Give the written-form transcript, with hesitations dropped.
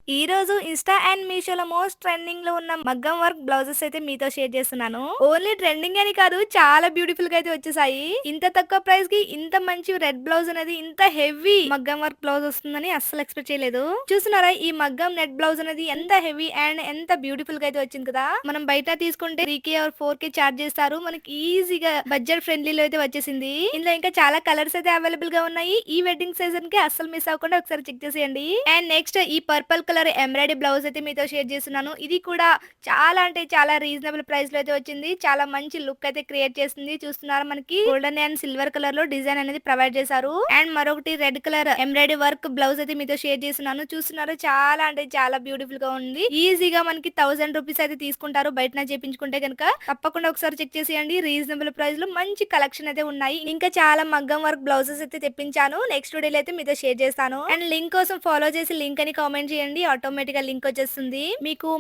ఈ రోజు Insta and మీషోలో మోస్ట్ ట్రెండింగ్‌లో ఉన్న మగ్గం వర్క్ బ్లౌజెస్ అయితే మీతో షేర్ చేస్తున్నాను. ఓన్లీ ట్రెండింగ్ అని కాదు, చాలా బ్యూటిఫుల్‌గా అయితే వచ్చేసాయి. ఇంత తక్కువ ప్రైస్‌కి ఇంత మంచి రెడ్ బ్లౌజ్ అనేది, ఇంత హెవీ మగ్గం వర్క్ బ్లౌజ్ వస్తుందని అస్సలు ఎక్స్‌పెక్ట్ చేయలేదు. చూస్తున్నారా ఈ మగ్గం నెట్ బ్లౌజ్ అనేది ఎంత హెవీ అండ్ ఎంత బ్యూటిఫుల్‌గా అయితే వచ్చింది కదా! మనం బయట తీసుకుంటే 3,000 ఆర్ 4,000 చార్జ్ చేస్తారు. మనకి ఈజీగా బడ్జెట్ ఫ్రెండ్లీలో అయితే వచ్చేసింది. ఇందులో ఇంకా చాలా కలర్స్ అయితే అవైలబుల్‌గా ఉన్నాయి. ఈ వెడ్డింగ్ సీజన్‌కి అస్సలు మిస్ అవ్వకుండా ఒకసారి చెక్ చేసేయండి. అండ్ నెక్స్ట్ ఈ పర్పుల్ కలర్ ఎంబ్రాయిడరీ బ్లౌజ్ అయితే మీతో షేర్ చేస్తున్నాను. ఇది కూడా చాలా అంటే చాలా రీజనబుల్ ప్రైస్‌లో అయితే వచ్చింది. చాలా మంచి లుక్ అయితే క్రియేట్ చేసింది. చూస్తున్నారా, మనకి గోల్డెన్ అండ్ సిల్వర్ కలర్ లో డిజైన్ అనేది ప్రొవైడ్ చేశారు. అండ్ మరొకటి red colour embroidery work blouse అయితే మీతో షేర్ చేస్తున్నాను. చూస్తున్నారా, చాలా అంటే చాలా బ్యూటిఫుల్ గా ఉంది. ఈజీగా మనకి 1000 రూపీస్ అయితే తీసుకుంటారు బయటన చేపించుకుంటే కనుక. తప్పకుండా ఒకసారి చెక్ చేసేయండి. రీజనబుల్ ప్రైస్ లో మంచి కలెక్షన్ అయితే ఉన్నాయి. ఇంకా చాలా మగ్గం వర్క్ బ్లౌజెస్ అయితే తెప్పించాను. నెక్స్ట్ వీడియోలో అయితే మీతో షేర్ చేస్తాను. అండ్ లింక్ కోసం ఫాలో చేసి లింక్ అని కామెంట్ చేయండి. ఆటోమేటిక్ గా లింక్ వచ్చేస్తుంది మీకు.